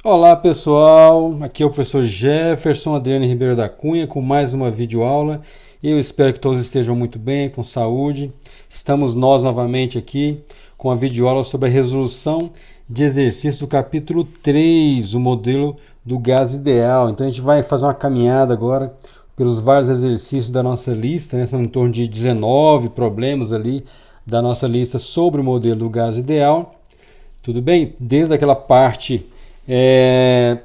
Olá pessoal, aqui é o professor Jefferson Adriano Ribeiro da Cunha com mais uma videoaula. Eu espero que todos estejam muito bem, com saúde. Estamos nós novamente aqui com a videoaula sobre a resolução de exercício do capítulo 3, o modelo do gás ideal. Então a gente vai fazer uma caminhada agora pelos vários exercícios da nossa lista, né? São em torno de 19 problemas ali da nossa lista sobre o modelo do gás ideal. Tudo bem? Desde aquela parte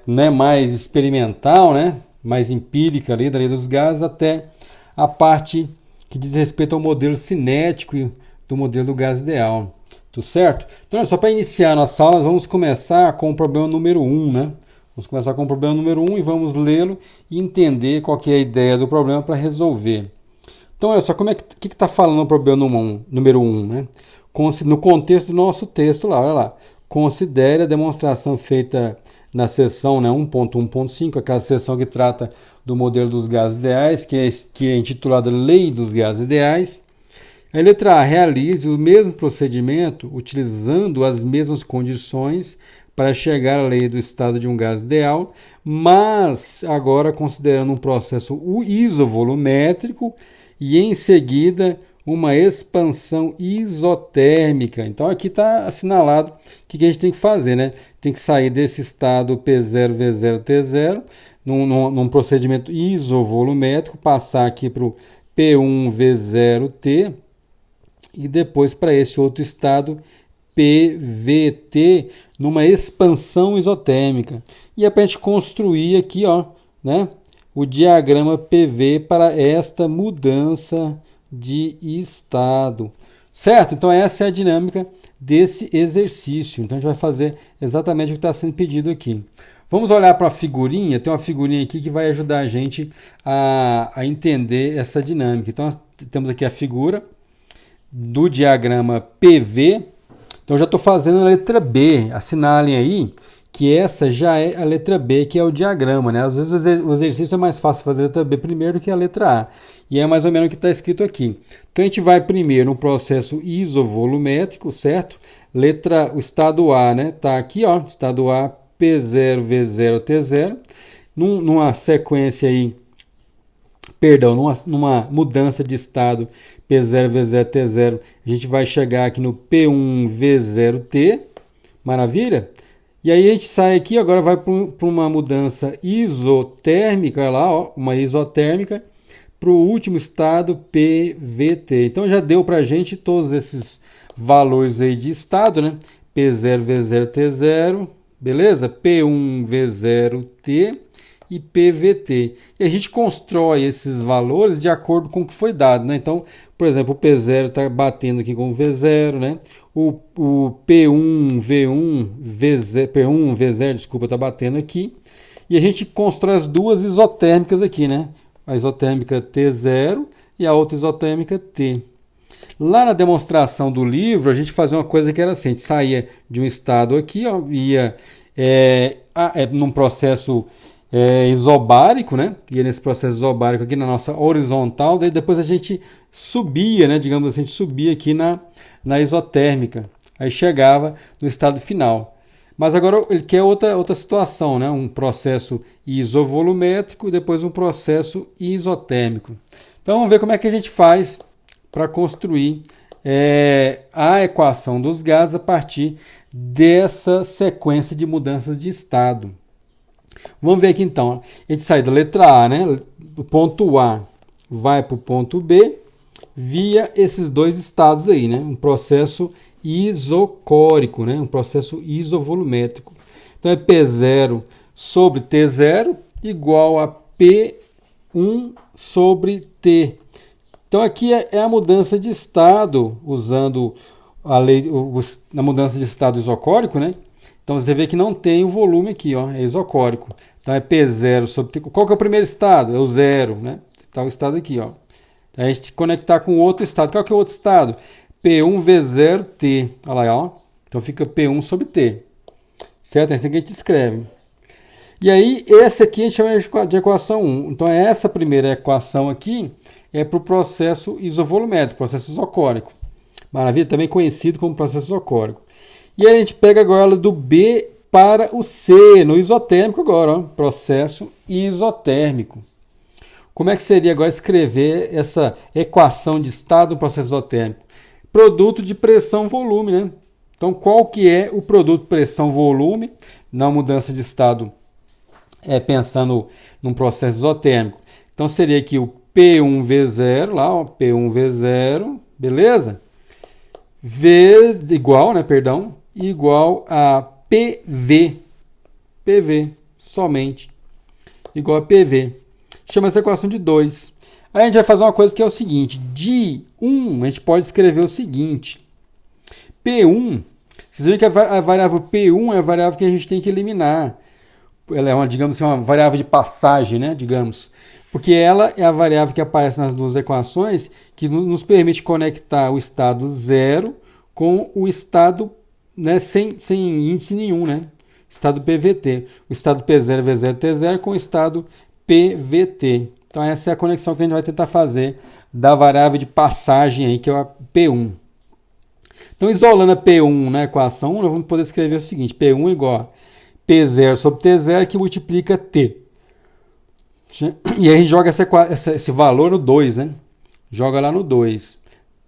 né, mais experimental, né, mais empírica ali da lei dos gases, até a parte que diz respeito ao modelo cinético do modelo do gás ideal. Tudo certo? Então, só para iniciar a nossa aula, nós vamos começar com o problema número 1, né? Vamos começar com o problema número 1 e vamos lê-lo e entender qual que é a ideia do problema para resolver. Então, olha só, como é que está falando o problema número 1, né? No contexto do nosso texto lá, olha lá. Considere a demonstração feita na seção, né, 1.1.5, aquela seção que trata do modelo dos gases ideais, que é intitulada Lei dos Gases Ideais. A letra A, realize o mesmo procedimento utilizando as mesmas condições para chegar à lei do estado de um gás ideal, mas agora considerando um processo isovolumétrico e em seguida uma expansão isotérmica. Então aqui está assinalado o que a gente tem que fazer, né? Tem que sair desse estado P0, V0, T0, num procedimento isovolumétrico, passar aqui para o P1, V0, T, e depois para esse outro estado PVT, numa expansão isotérmica. E é para a gente construir aqui, ó, né, o diagrama PV para esta mudança de estado, certo? Então essa é a dinâmica desse exercício. Então a gente vai fazer exatamente o que está sendo pedido aqui. Vamos olhar para a figurinha. Tem uma figurinha aqui que vai ajudar a gente a entender essa dinâmica. Então nós temos aqui a figura do diagrama PV. Então já estou fazendo a letra B. Assinalem aí que essa já é a letra B, que é o diagrama, né? Às vezes o exercício é mais fácil fazer a letra B primeiro do que a letra A. E é mais ou menos o que está escrito aqui. Então a gente vai primeiro no processo isovolumétrico, certo? O estado A, né? Está aqui, ó, estado A, P0, V0, T0. Numa sequência aí, perdão, numa mudança de estado P0, V0, T0, a gente vai chegar aqui no P1, V0, T. Maravilha? E aí a gente sai aqui, agora vai para uma mudança isotérmica, olha lá, ó, uma isotérmica, para o último estado PVT. Então já deu para a gente todos esses valores aí de estado, né? P0, V0, T0, beleza? P1, V0, T e PVT. E a gente constrói esses valores de acordo com o que foi dado, né? Então, por exemplo, o P0 está batendo aqui com o V0, né? O P1, V1, P1, V0, desculpa, está batendo aqui. E a gente constrói as duas isotérmicas aqui, né? A isotérmica T0 e a outra isotérmica T. Lá na demonstração do livro, a gente fazia uma coisa que era assim, a gente saía de um estado aqui, ó, ia num processo isobárico, né? Ia nesse processo isobárico aqui na nossa horizontal, daí depois a gente subia, né? Digamos assim, a gente subia aqui na isotérmica, aí chegava no estado final. Mas agora ele quer outra situação, né? Um processo isovolumétrico e depois um processo isotérmico. Então vamos ver como é que a gente faz para construir a equação dos gases a partir dessa sequência de mudanças de estado. Vamos ver aqui então. A gente sai da letra A, né? O ponto A vai para o ponto B via esses dois estados aí, né? Um processo isocórico, né? Um processo isovolumétrico. Então é P0 sobre T0 igual a P1 sobre T. Então aqui é a mudança de estado usando a lei, na mudança de estado isocórico, né? Então você vê que não tem o volume aqui, ó, é isocórico. Então é P0 sobre T. Qual que é o primeiro estado? É o zero, né? Está o estado aqui, ó. Aí a gente conectar com outro estado. Qual que é o outro estado? P1, V0, T. Olha lá, ó. Então fica P1 sobre T. Certo? É assim que a gente escreve. E aí, esse aqui a gente chama de equação 1. Então, essa primeira equação aqui é para o processo isovolumétrico, processo isocórico. Maravilha? Também conhecido como processo isocórico. E aí a gente pega agora ela do B para o C, no isotérmico agora, ó, processo isotérmico. Como é que seria agora escrever essa equação de estado no processo isotérmico? Produto de pressão-volume, né? Então, qual que é o produto pressão-volume na mudança de estado, pensando num processo isotérmico? Então, seria aqui o P1V0, lá, ó, P1V0, beleza? Igual a PV, somente, igual a PV. Chama essa equação de 2. Aí a gente vai fazer uma coisa que é o seguinte, de 1 a gente pode escrever o seguinte, P1, vocês veem que a variável P1 é a variável que a gente tem que eliminar. Ela é uma variável de passagem, né, digamos, porque ela é a variável que aparece nas duas equações que nos permite conectar o estado 0 com o estado, né, sem índice nenhum, né, estado PVT. O estado P0, V0, T0 com o estado PVT. Então essa é a conexão que a gente vai tentar fazer da variável de passagem aí, que é a P1. Então, isolando a P1 na equação 1, nós vamos poder escrever o seguinte, P1 igual a P0 sobre T0 que multiplica T. E aí a gente joga esse valor no 2, né? Joga lá no 2.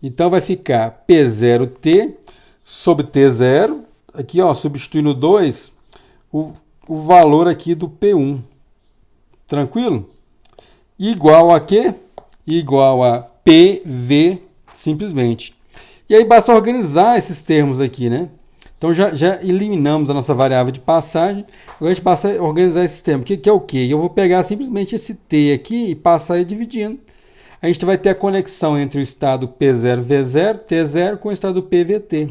Então vai ficar P0T sobre T0, aqui ó, substituindo 2, o valor aqui do P1. Tranquilo? Igual a quê? Igual a PV, simplesmente. E aí basta organizar esses termos aqui, né? Então já eliminamos a nossa variável de passagem. Agora a gente passa a organizar esses termos. Que é o quê? Eu vou pegar simplesmente esse T aqui e passar aí dividindo. A gente vai ter a conexão entre o estado P0, V0, T0 com o estado PVT,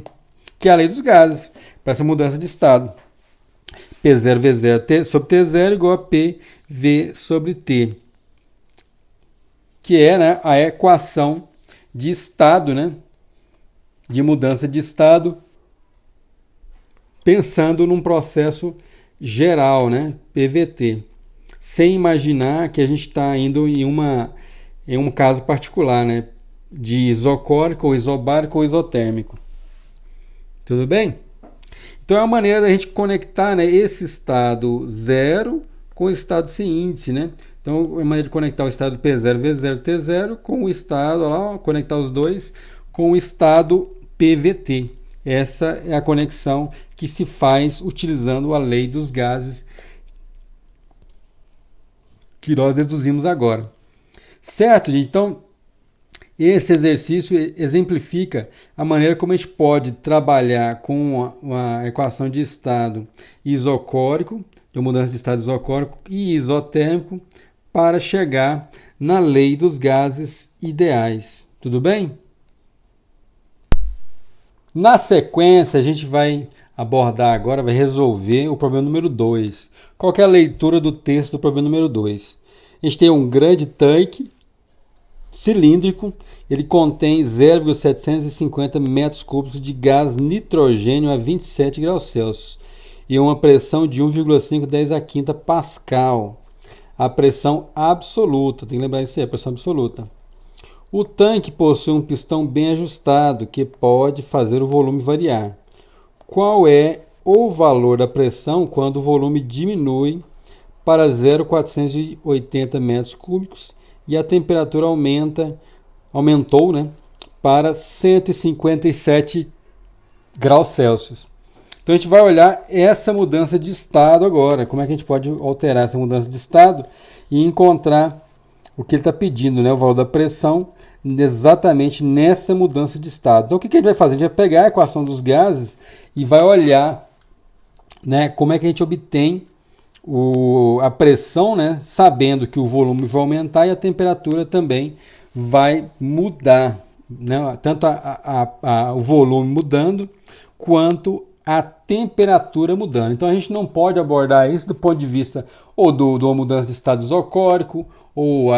que é a lei dos gases, para essa mudança de estado. P0, V0 sobre T0 igual a PV sobre T, que é, né, a equação de estado, né? De mudança de estado, pensando num processo geral, né? PVT, sem imaginar que a gente está indo em um caso particular, né? De isocórico, ou isobárico, ou isotérmico. Tudo bem? Então é uma maneira da gente conectar, né, esse estado 0 com o estado sem índice, né? Então é uma maneira de conectar o estado P0, V0, T0 com o estado, olha lá, conectar os dois com o estado PVT. Essa é a conexão que se faz utilizando a lei dos gases que nós deduzimos agora. Certo, gente? Então, esse exercício exemplifica a maneira como a gente pode trabalhar com uma equação de estado isocórico, de mudança de estado isocórico e isotérmico, para chegar na lei dos gases ideais. Tudo bem? Na sequência, a gente vai abordar agora, vai resolver o problema número 2. Qual que é a leitura do texto do problema número 2? A gente tem um grande tanque cilíndrico, ele contém 0,750 metros cúbicos de gás nitrogênio a 27 graus Celsius e uma pressão de 1,5 a 10 pascal. A pressão absoluta, tem que lembrar isso aí, a pressão absoluta. O tanque possui um pistão bem ajustado que pode fazer o volume variar. Qual é o valor da pressão quando o volume diminui para 0,480 metros cúbicos e a temperatura aumentou, né, para 157 graus Celsius? Então a gente vai olhar essa mudança de estado agora. Como é que a gente pode alterar essa mudança de estado e encontrar o que ele está pedindo, né, o valor da pressão, exatamente nessa mudança de estado. Então o que a gente vai fazer? A gente vai pegar a equação dos gases e vai olhar, né, como é que a gente obtém a pressão, né, sabendo que o volume vai aumentar e a temperatura também vai mudar, né, tanto o volume mudando quanto a temperatura mudando. Então a gente não pode abordar isso do ponto de vista ou de uma mudança de estado isocórico, ou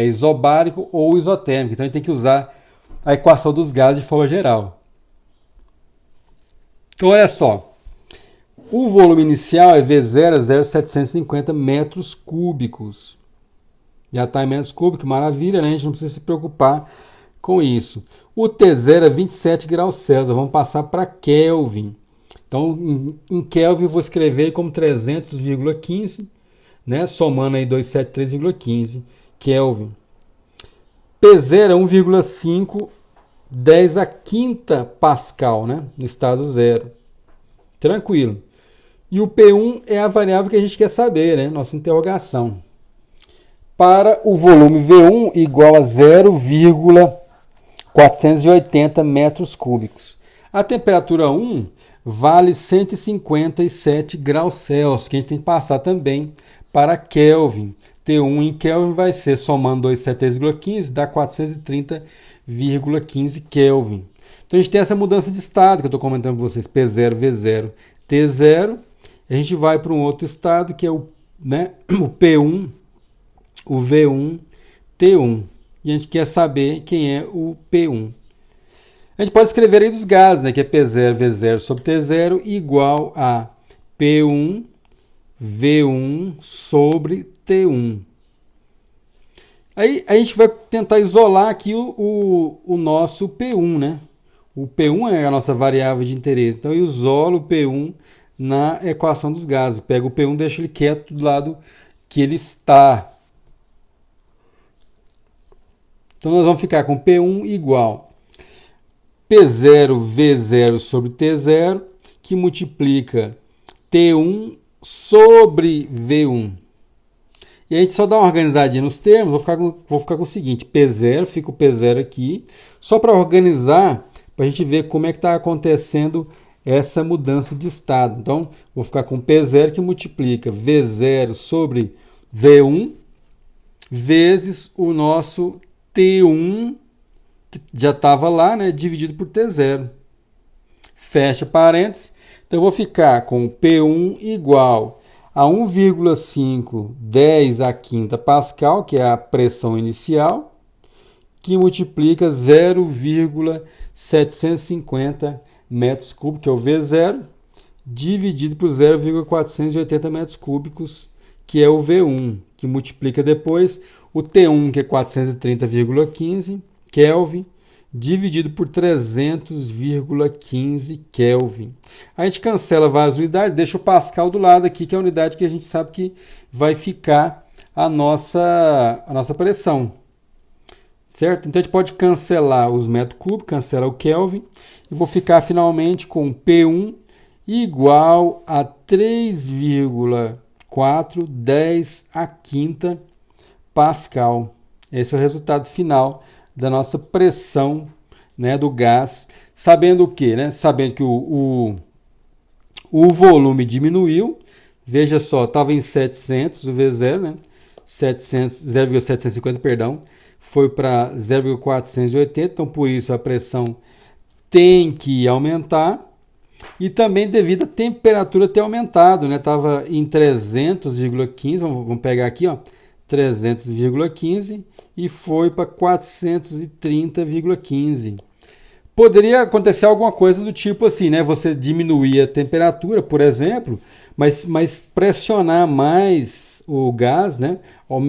isobárico, ou isotérmico. Então a gente tem que usar a equação dos gases de forma geral. Então olha só, o volume inicial é V0 a 0,750 metros cúbicos. Já está em metros cúbicos, maravilha, né? A gente não precisa se preocupar com isso. O T0 é 27 graus Celsius, vamos passar para Kelvin. Então, em Kelvin, eu vou escrever como 300,15, né? Somando aí 273,15 Kelvin. P0 é 1,5, 10 a quinta Pascal, né? No estado zero. Tranquilo. E o P1 é a variável que a gente quer saber, né? Nossa interrogação. Para o volume V1 igual a 0,480 metros cúbicos. A temperatura 1 vale 157 graus Celsius, que a gente tem que passar também para Kelvin. T1 em Kelvin vai ser, somando 273,15, dá 430,15 Kelvin. Então a gente tem essa mudança de estado que eu estou comentando com vocês, P0, V0, T0. A gente vai para um outro estado que é o P1, o V1, T1. E a gente quer saber quem é o P1. A gente pode escrever aí dos gases, né, que é P0, V0 sobre T0 igual a P1, V1 sobre T1. Aí a gente vai tentar isolar aqui o nosso P1, né? O P1 é a nossa variável de interesse. Então eu isolo o P1 na equação dos gases. Pego o P1 e deixo ele quieto do lado que ele está. Então nós vamos ficar com P1 igual P0, V0 sobre T0, que multiplica T1 sobre V1. E a gente só dá uma organizadinha nos termos, vou ficar com o seguinte, P0, fica o P0 aqui, só para organizar, para a gente ver como é que está acontecendo essa mudança de estado. Então, vou ficar com P0 que multiplica V0 sobre V1, vezes o nosso T1, que já estava lá, né, dividido por T0. Fecha parênteses. Então, eu vou ficar com P1 igual a 1,5 10 a quinta Pascal, que é a pressão inicial, que multiplica 0,750 metros cúbicos, que é o V0, dividido por 0,480 metros cúbicos, que é o V1, que multiplica depois o T1, que é 430,15 Kelvin, dividido por 300,15 Kelvin. A gente cancela várias unidades, deixa o Pascal do lado aqui, que é a unidade que a gente sabe que vai ficar a nossa pressão. Certo? Então a gente pode cancelar os metros cúbicos, cancela o Kelvin, e vou ficar finalmente com P1 igual a 3,410 a quinta Pascal. Esse é o resultado final da nossa pressão, né, do gás, sabendo o quê? Né? Sabendo que o volume diminuiu, veja só, estava em 700, o V0, né? 0,750, perdão, foi para 0,480, então por isso a pressão tem que aumentar, e também devido à temperatura ter aumentado, né? Estava em 300,15, vamos pegar aqui, ó, 300,15, e foi para 430,15. Poderia acontecer alguma coisa do tipo assim, né? Você diminuir a temperatura, por exemplo, mas pressionar mais o gás, né?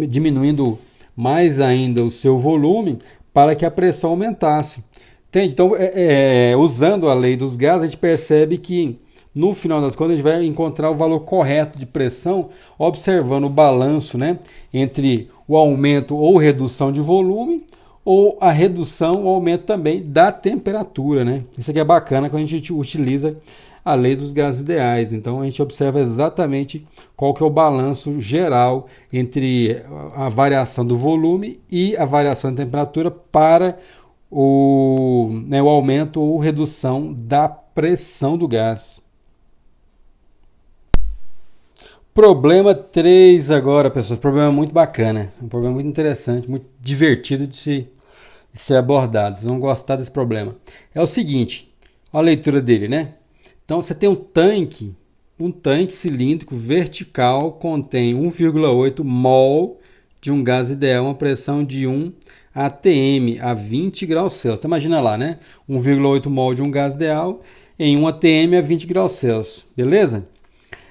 Diminuindo mais ainda o seu volume para que a pressão aumentasse. Entende? Então, usando a lei dos gases, a gente percebe que no final das contas a gente vai encontrar o valor correto de pressão, observando o balanço, né, entre o aumento ou redução de volume, ou a redução ou aumento também da temperatura, né? Isso aqui é bacana quando a gente utiliza a lei dos gases ideais. Então a gente observa exatamente qual que é o balanço geral entre a variação do volume e a variação da temperatura para o aumento ou redução da pressão do gás. Problema 3 agora, pessoas. Problema muito bacana. Um problema muito interessante, muito divertido de ser abordado. Vocês vão gostar desse problema. É o seguinte, olha a leitura dele, né? Então você tem um tanque cilíndrico vertical, contém 1,8 mol de um gás ideal, uma pressão de 1 atm a 20 graus Celsius. Então, imagina lá, né? 1,8 mol de um gás ideal em 1 atm a 20 graus Celsius. Beleza?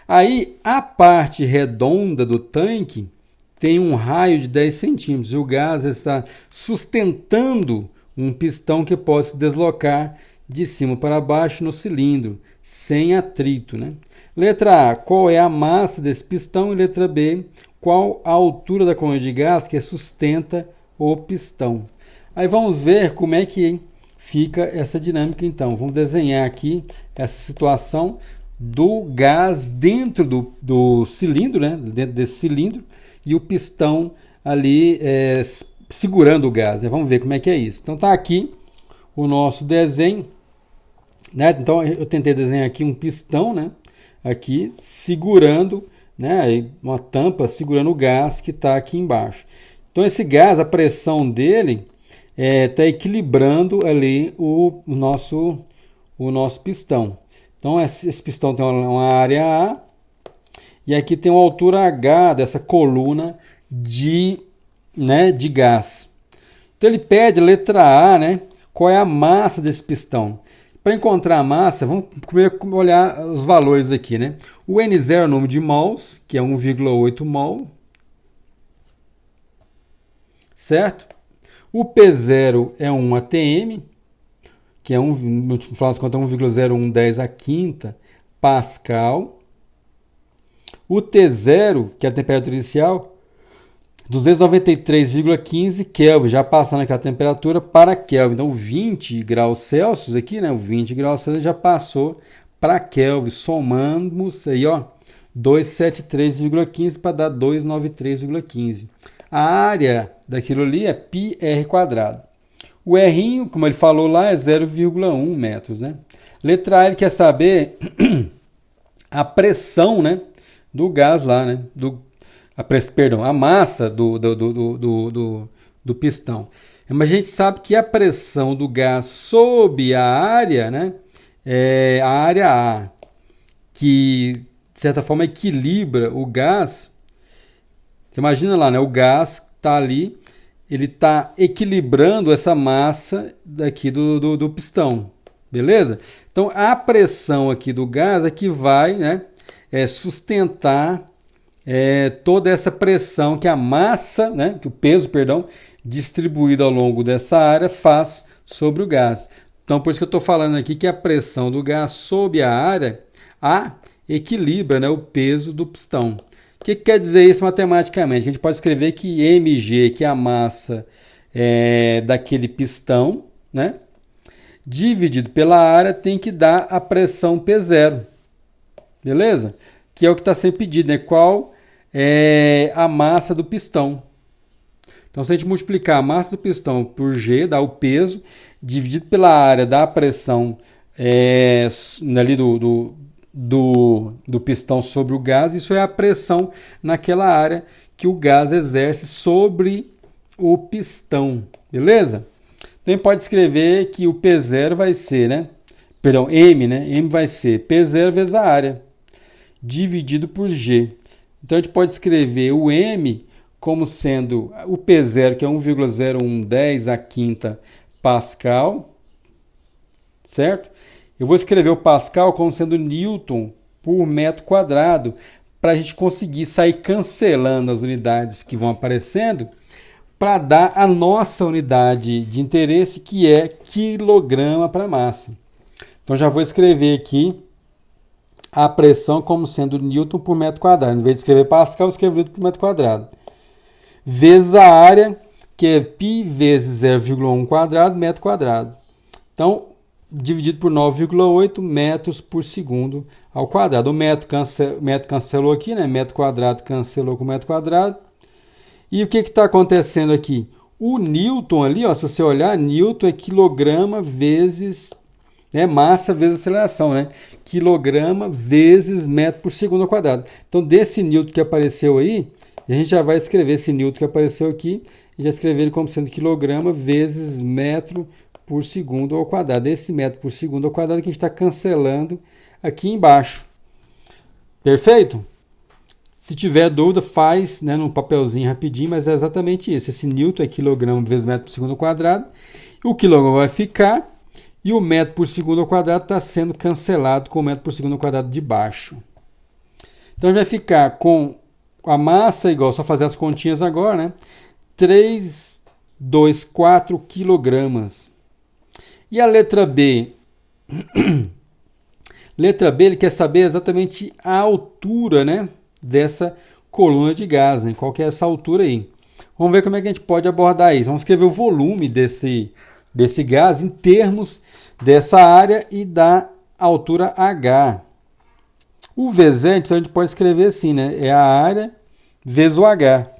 Aí, a parte redonda do tanque tem um raio de 10 centímetros. O gás está sustentando um pistão que pode se deslocar de cima para baixo no cilindro, sem atrito, né? Letra A, qual é a massa desse pistão? E letra B, qual a altura da coluna de gás que sustenta o pistão? Aí vamos ver como é que fica essa dinâmica então. Vamos desenhar aqui essa situação do gás dentro do cilindro, né? Dentro desse cilindro, e o pistão ali segurando o gás, né? Vamos ver como é que é isso. Então tá aqui o nosso desenho, né? Então eu tentei desenhar aqui um pistão, né? Aqui segurando, né? Uma tampa segurando o gás que está aqui embaixo. Então esse gás, a pressão dele está equilibrando ali o nosso pistão. Então esse pistão tem uma área A e aqui tem uma altura H dessa coluna de gás. Então ele pede, letra A, né? Qual é a massa desse pistão? Para encontrar a massa, vamos primeiro olhar os valores aqui, né? O N0 é o número de mols, que é 1,8 mol, certo? O P0 é 1 atm, que é no final das contas, 1,0110 a quinta pascal. O T0, que é a temperatura inicial, 293,15 Kelvin, já passando aquela temperatura para Kelvin. Então, 20 graus Celsius aqui, né? O 20 graus Celsius já passou para Kelvin. Somamos aí, ó, 273,15 para dar 293,15. A área daquilo ali é πr². O R, como ele falou lá, é 0,1 metros, né? Letra A, ele quer saber a pressão, né, do gás lá, né? A massa do pistão. Mas a gente sabe que a pressão do gás sob a área, né, é a área A, que de certa forma equilibra o gás. Você imagina lá, né, o gás está ali, ele está equilibrando essa massa daqui do pistão, beleza? Então a pressão aqui do gás é que vai, né, sustentar toda essa pressão que a massa, né, que o peso, perdão, distribuído ao longo dessa área faz sobre o gás. Então, por isso que eu estou falando aqui que a pressão do gás sob a área A equilibra, né, o peso do pistão. O que quer dizer isso matematicamente? A gente pode escrever que mg, que é a massa daquele pistão, né, dividido pela área, tem que dar a pressão P0. Beleza? Que é o que está sendo pedido, né? Qual é a massa do pistão? Então, se a gente multiplicar a massa do pistão por G, dá o peso, dividido pela área, dá a pressão ali do pistão sobre o gás. Isso é a pressão naquela área que o gás exerce sobre o pistão. Beleza? Então, pode escrever que o P0 vai ser, né? Perdão, M, né? M vai ser P0 vezes a área, dividido por G. Então, a gente pode escrever o M como sendo o P0, que é 1,0110 a quinta pascal, certo? Eu vou escrever o pascal como sendo Newton por metro quadrado, para a gente conseguir sair cancelando as unidades que vão aparecendo, para dar a nossa unidade de interesse, que é quilograma para massa. Então, já vou escrever aqui a pressão como sendo Newton por metro quadrado. Em vez de escrever pascal, eu escrevo Newton por metro quadrado. Vezes a área, que é π vezes 0,1 quadrado, metro quadrado. Então, dividido por 9,8 metros por segundo ao quadrado. O metro cancelou aqui, né? Metro quadrado cancelou com metro quadrado. E o que está acontecendo aqui? O Newton ali, ó, se você olhar, Newton é quilograma vezes... massa vezes aceleração, né? Quilograma vezes metro por segundo ao quadrado. Então, desse Newton que apareceu aí, a gente já vai escrever esse Newton que apareceu aqui, e já escrever ele como sendo quilograma vezes metro por segundo ao quadrado. Esse metro por segundo ao quadrado que a gente está cancelando aqui embaixo. Perfeito? Se tiver dúvida, faz, né, num papelzinho rapidinho, mas é exatamente isso. Esse Newton é quilograma vezes metro por segundo ao quadrado. O quilograma vai ficar... E o metro por segundo ao quadrado está sendo cancelado com o metro por segundo ao quadrado de baixo. Então, vai ficar com a massa igual, só fazer as continhas agora, né? 324 quilogramas. E a letra B, Letra B, ele quer saber exatamente a altura, né, dessa coluna de gás, né? Qual que é essa altura aí. Vamos ver como é que a gente pode abordar isso. Vamos escrever o volume desse gás em termos dessa área e da altura H. O V0, então a gente pode escrever assim, né? É a área vezes o H.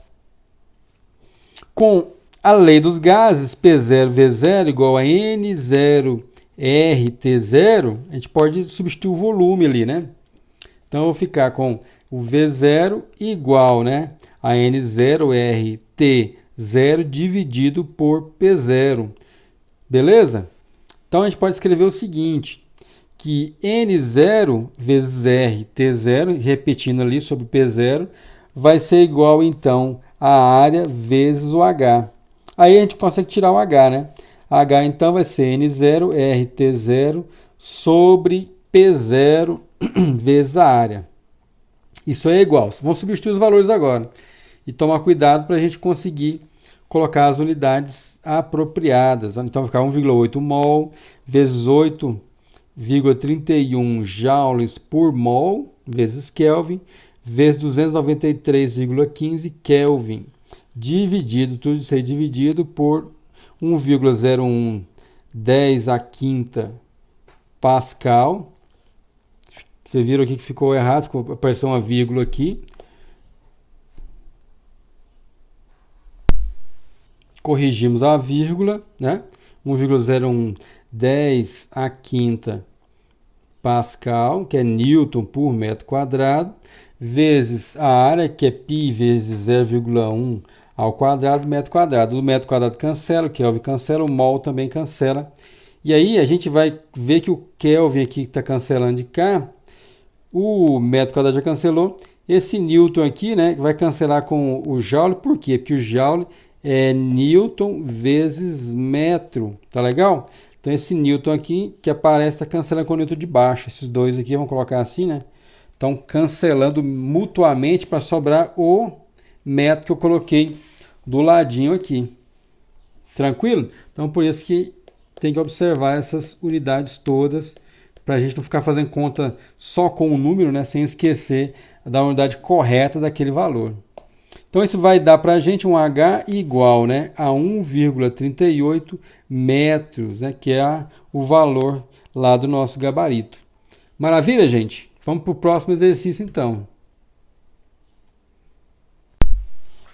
Com a lei dos gases, P0, V0 igual a N0, RT0, a gente pode substituir o volume ali, né? Então, eu vou ficar com o V0 igual, né, a N0, RT0 dividido por P0. Beleza? Então, a gente pode escrever o seguinte, que N0 vezes RT0, repetindo ali sobre P0, vai ser igual, então, a área vezes o H. Aí a gente consegue tirar o H, né? H, então, vai ser N0, RT0 sobre P0 vezes a área. Isso é igual. Vamos substituir os valores agora. E tomar cuidado para a gente conseguir colocar as unidades apropriadas. Então, vai ficar 1,8 mol vezes 8,31 joules por mol vezes Kelvin vezes 293,15 Kelvin, dividido, tudo isso aí dividido por 1,0110 a quinta Pascal. Você viram aqui que ficou errado, apareceu uma vírgula aqui. Corrigimos a vírgula, né? 1,0110 a quinta Pascal, que é Newton por metro quadrado, vezes a área, que é π vezes 0,1 ao quadrado, metro quadrado. O metro quadrado cancela, o Kelvin cancela, o mol também cancela. E aí a gente vai ver que o Kelvin aqui está cancelando de cá, o metro quadrado já cancelou. Esse Newton aqui, né, vai cancelar com o Joule. Por quê? Porque o Joule é Newton vezes metro. Tá legal? Então esse Newton aqui que aparece está cancelando com o Newton de baixo. Esses dois aqui, vamos colocar assim, né? Estão cancelando mutuamente para sobrar o metro que eu coloquei do ladinho aqui. Tranquilo? Então por isso que tem que observar essas unidades todas, para a gente não ficar fazendo conta só com o número, né, sem esquecer da unidade correta daquele valor. Então isso vai dar para a gente um H igual, né, a 1,38 metros, né, que é o valor lá do nosso gabarito. Maravilha, gente? Vamos para o próximo exercício então.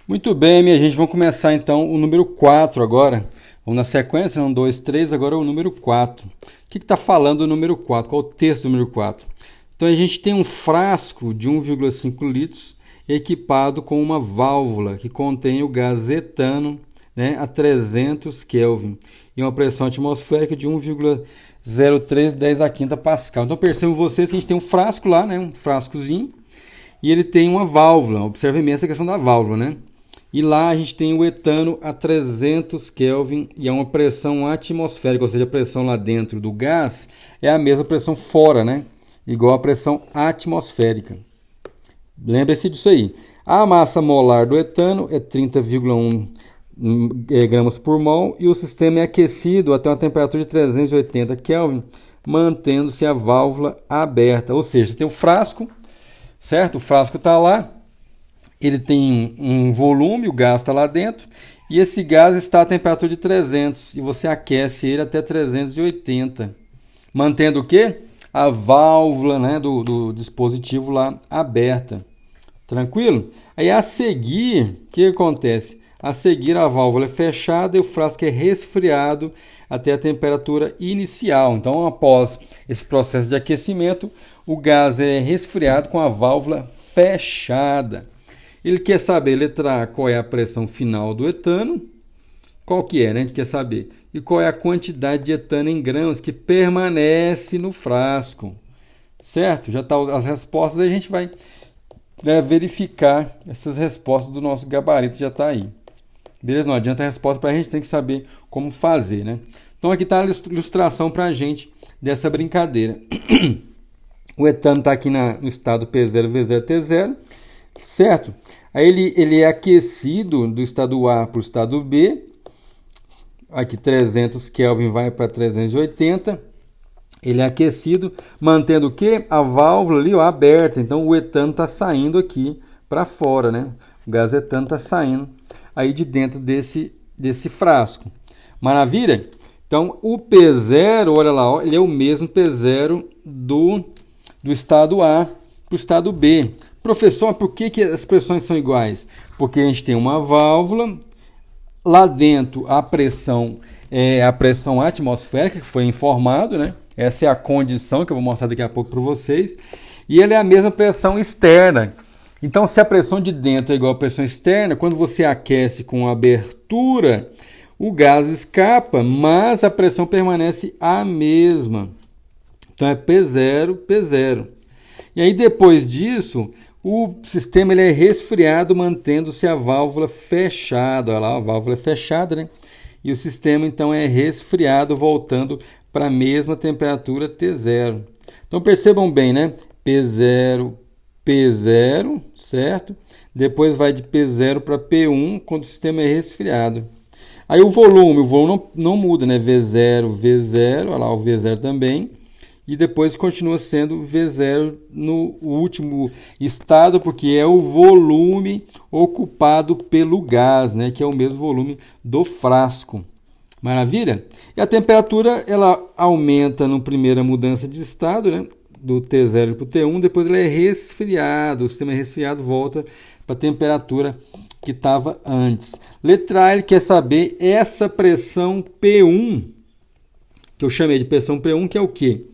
Muito bem, minha gente, vamos começar então o número 4 agora. Vamos na sequência, 1, 2, 3, agora o número 4. O que está falando o número 4? Qual é o texto do número 4? Então a gente tem um frasco de 1,5 litros equipado com uma válvula que contém o gás etano, né, a 300 Kelvin e uma pressão atmosférica de 1,0310 a quinta Pascal. Então percebam vocês que a gente tem um frasco lá, né, um frascozinho, e ele tem uma válvula. Observem bem essa questão da válvula, né? E lá a gente tem o etano a 300 Kelvin e é uma pressão atmosférica, ou seja, a pressão lá dentro do gás é a mesma pressão fora, né? Igual a pressão atmosférica. Lembre-se disso aí. A massa molar do etano é 30,1 gramas por mol e o sistema é aquecido até uma temperatura de 380 Kelvin, mantendo-se a válvula aberta. Ou seja, você tem o frasco, certo? O frasco está lá. Ele tem um volume, o gás está lá dentro, e esse gás está a temperatura de 300, e você aquece ele até 380, mantendo o quê? A válvula, né, do dispositivo lá aberta. Tranquilo? Aí a seguir, o que acontece? A seguir a válvula é fechada e o frasco é resfriado até a temperatura inicial. Então, após esse processo de aquecimento, o gás é resfriado com a válvula fechada. Ele quer saber, letra A, qual é a pressão final do etano. Qual que é, né? A gente quer saber. E qual é a quantidade de etano em gramas que permanece no frasco. Certo? Já estão as respostas, aí a gente vai verificar essas respostas do nosso gabarito, já está aí. Beleza? Não adianta a resposta para a gente, tem que saber como fazer, né? Então aqui está a ilustração para a gente dessa brincadeira. O etano está aqui no estado P0, V0, T0. Certo? Aí ele é aquecido do estado A para o estado B. Aqui 300 Kelvin vai para 380. Ele é aquecido, mantendo o quê? A válvula ali, ó, aberta. Então o etano está saindo aqui para fora, né? O gás etano está saindo aí de dentro desse frasco. Maravilha? Então o P0, olha lá, ó, ele é o mesmo P0 do estado A para o estado B. Professor, por que as pressões são iguais? Porque a gente tem uma válvula, lá dentro a pressão é a pressão atmosférica, que foi informado, né? Essa é a condição que eu vou mostrar daqui a pouco para vocês. E ele é a mesma pressão externa. Então, se a pressão de dentro é igual à pressão externa, quando você aquece com abertura, o gás escapa, mas a pressão permanece a mesma. Então, é P0, P0. E aí, depois disso, o sistema ele é resfriado, mantendo-se a válvula fechada. Olha lá, a válvula é fechada, né? E o sistema, então, é resfriado, voltando para a mesma temperatura T0. Então, percebam bem, né? P0, P0, certo? Depois vai de P0 para P1, quando o sistema é resfriado. Aí o volume não muda, né? V0, V0, olha lá o V0 também. E depois continua sendo V0 no último estado, porque é o volume ocupado pelo gás, né? Que é o mesmo volume do frasco. Maravilha? E a temperatura ela aumenta na primeira mudança de estado, né? Do T0 para o T1, depois ele é resfriado, o sistema é resfriado, volta para a temperatura que estava antes. Letra A, ele quer saber essa pressão P1, que eu chamei de pressão P1, que é o quê?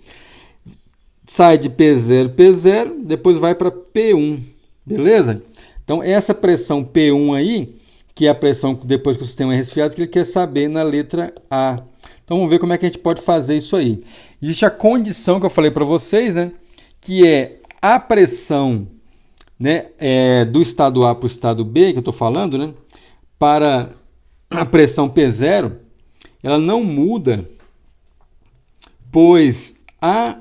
Sai de P0, P0, depois vai para P1, beleza? Então, essa pressão P1 aí, que é a pressão depois que o sistema é resfriado, que ele quer saber na letra A. Então, vamos ver como é que a gente pode fazer isso aí. Existe a condição que eu falei para vocês, né? Que é a pressão, né, do estado A para o estado B, que eu estou falando, né? Para a pressão P0, ela não muda, pois a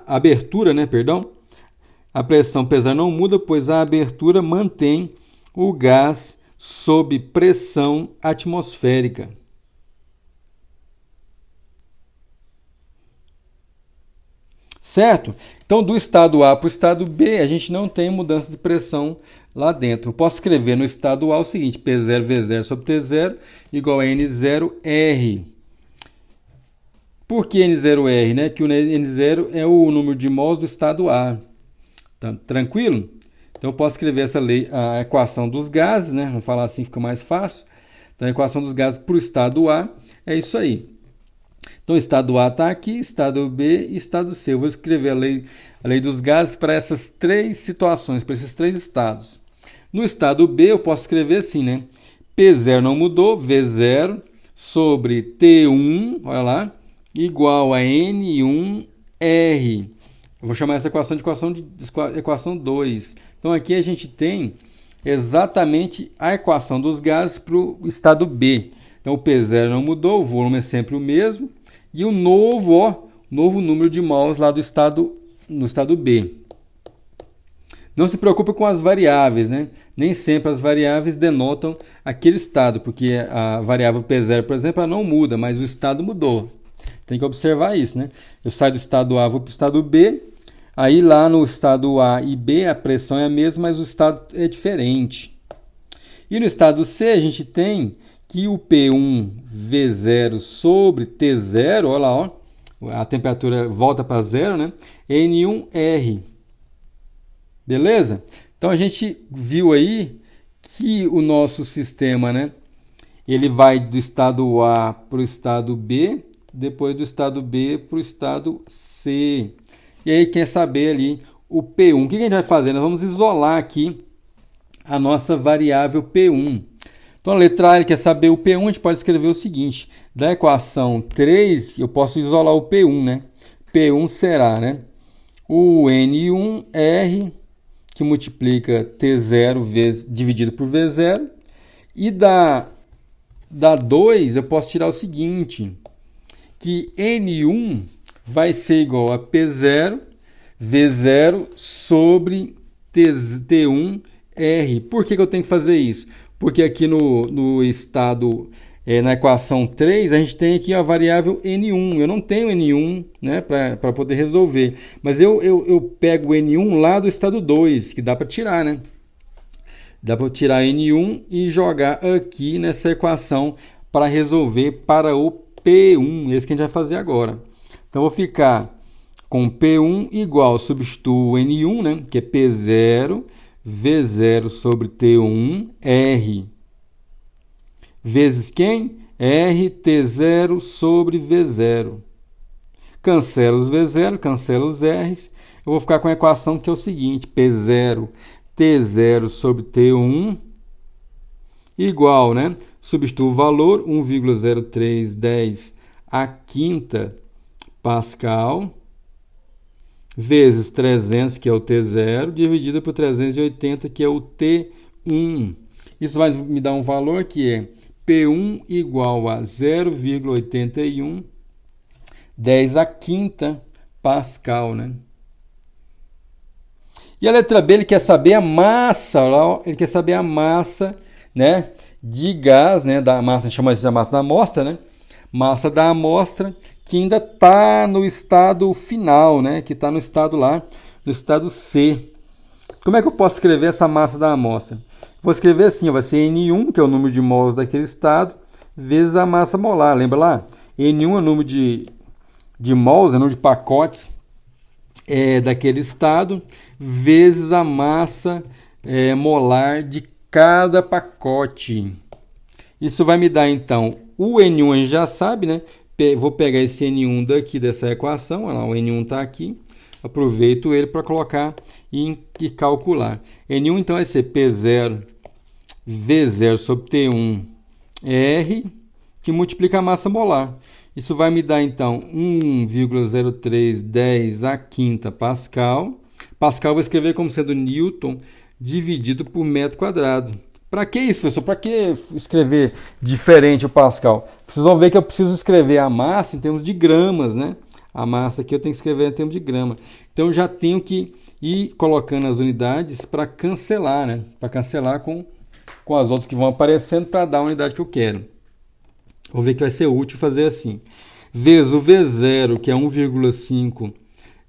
abertura, né, perdão, a pressão P0 não muda, pois a abertura mantém o gás sob pressão atmosférica. Certo? Então, do estado A para o estado B, a gente não tem mudança de pressão lá dentro. Eu posso escrever no estado A o seguinte: P0, V0 sobre T0 igual a N0R. Por que N0R? Né? Que o N0 é o número de mols do estado A. Tá tranquilo? Então, eu posso escrever a equação dos gases, né? Vamos falar assim, fica mais fácil. Então, a equação dos gases para o estado A é isso aí. Então, estado A está aqui, estado B e estado C. Eu vou escrever a lei dos gases para essas três situações, para esses três estados. No estado B, eu posso escrever assim, né? P0 não mudou, V0 sobre T1, olha lá, igual a N1R. Eu vou chamar essa equação de equação 2. Então, aqui a gente tem exatamente a equação dos gases para o estado B. Então, o P0 não mudou, o volume é sempre o mesmo. E o novo número de mols lá no estado B. Não se preocupe com as variáveis, né? Nem sempre as variáveis denotam aquele estado, porque a variável P0, por exemplo, ela não muda, mas o estado mudou. Tem que observar isso, né? Eu saio do estado A, vou para o estado B. Aí lá no estado A e B a pressão é a mesma, mas o estado é diferente. E no estado C a gente tem que o P1V0 sobre T0, olha lá, ó, a temperatura volta para zero, né? N1R. Beleza? Então a gente viu aí que o nosso sistema, né, ele vai do estado A para o estado B, depois do estado B para o estado C. E aí quer saber ali o P1. O que a gente vai fazer? Nós vamos isolar aqui a nossa variável P1. Então, a letra A quer saber o P1, a gente pode escrever o seguinte: da equação 3, eu posso isolar o P1, né? P1 será, né, o N1R, que multiplica T0 dividido por V0. E da 2, eu posso tirar o seguinte, que N1 vai ser igual a P0, V0 sobre T1R. Por que eu tenho que fazer isso? Porque aqui no estado na equação 3, a gente tem aqui a variável N1. Eu não tenho N1, né, para poder resolver. Mas eu pego o N1 lá do estado 2, que dá para tirar, né? Dá para tirar N1 e jogar aqui nessa equação para resolver para o P1. Esse que a gente vai fazer agora. Então, eu vou ficar com P1 igual, substituo N1, né, que é P0, V0 sobre T1, R. Vezes quem? R, T0 sobre V0. Cancela os V0, cancela os R's. Eu vou ficar com a equação que é o seguinte, P0, T0 sobre T1, igual, né? Substituo o valor, 1,0310 a quinta Pascal, vezes 300, que é o T0, dividido por 380, que é o T1. Isso vai me dar um valor que é P1 igual a 0,81 10 a quinta Pascal, né? E a letra B, ele quer saber a massa, ele quer saber a massa, né, de gás, né, da massa, a gente chama isso de massa da amostra, né? Massa da amostra que ainda está no estado final, né, que está no estado lá, no estado C. Como é que eu posso escrever essa massa da amostra? Vou escrever assim, vai ser N1, que é o número de mols daquele estado, vezes a massa molar. Lembra lá? N1 é o número de mols, é o número de pacotes daquele estado, vezes a massa molar de cada pacote. Isso vai me dar, então, o N1 a gente já sabe, né? Vou pegar esse N1 daqui dessa equação, olha lá, o N1 está aqui. Aproveito ele para colocar e calcular. N1, então, vai ser P0, V0 sobre T1, R, que multiplica a massa molar. Isso vai me dar, então, 1,0310 a quinta Pascal. Pascal eu vou escrever como sendo Newton dividido por metro quadrado. Para que isso, professor? Para que escrever diferente o Pascal? Vocês vão ver que eu preciso escrever a massa em termos de gramas, né? A massa aqui eu tenho que escrever em termos de grama. Então, eu já tenho que ir colocando as unidades para cancelar, né? Para cancelar com as outras que vão aparecendo para dar a unidade que eu quero. Vou ver que vai ser útil fazer assim. Vezes o V0, que é 1,5,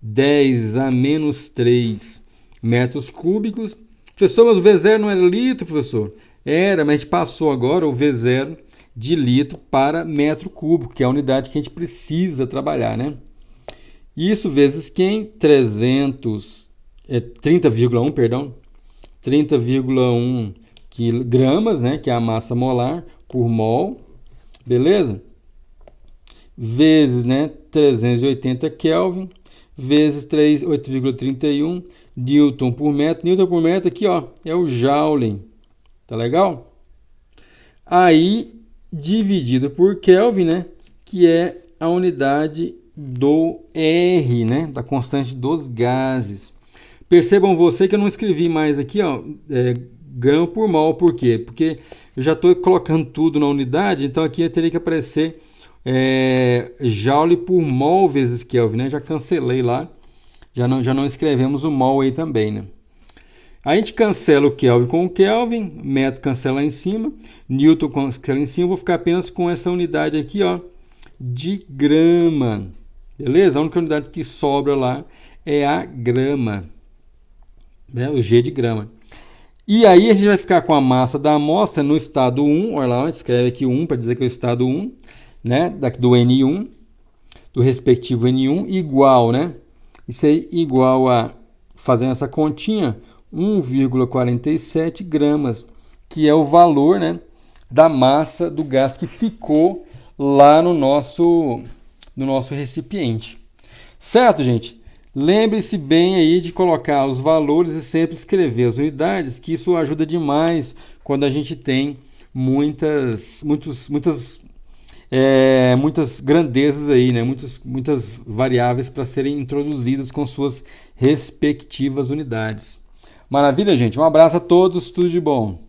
10 a menos 3 metros cúbicos. Professor, mas o V0 não era litro, professor? Era, mas a gente passou agora o V0 de litro para metro cúbico, que é a unidade que a gente precisa trabalhar, né? Isso vezes quem? 30,1, perdão. 30,1 gramas, né? Que é a massa molar por mol. Beleza? Vezes, né? 380 Kelvin. Vezes 8,31 Newton por metro. Newton por metro aqui, ó, é o Joule. Tá legal? Aí, dividido por Kelvin, né? Que é a unidade do R, né? Da constante dos gases. Percebam você que eu não escrevi mais aqui, ó, grama por mol. Por quê? Porque eu já estou colocando tudo na unidade, então aqui teria que aparecer Joule por mol vezes Kelvin, né? Já cancelei lá. Já não escrevemos o mol aí também, né? A gente cancela o Kelvin com o Kelvin, metro cancela lá em cima, Newton cancela em cima, vou ficar apenas com essa unidade aqui, ó, de grama. Beleza? A única unidade que sobra lá é a grama, né? O G de grama. E aí a gente vai ficar com a massa da amostra no estado 1, olha lá, escreve aqui 1 para dizer que é o estado 1, né? Do N1, do respectivo N1, igual, né? Isso aí igual a, fazendo essa continha, 1,47 gramas, que é o valor, né, da massa do gás que ficou lá no nosso recipiente. Certo, gente? Lembre-se bem aí de colocar os valores e sempre escrever as unidades, que isso ajuda demais quando a gente tem muitas grandezas aí, né? Muitas variáveis para serem introduzidas com suas respectivas unidades. Maravilha, gente? Um abraço a todos, tudo de bom.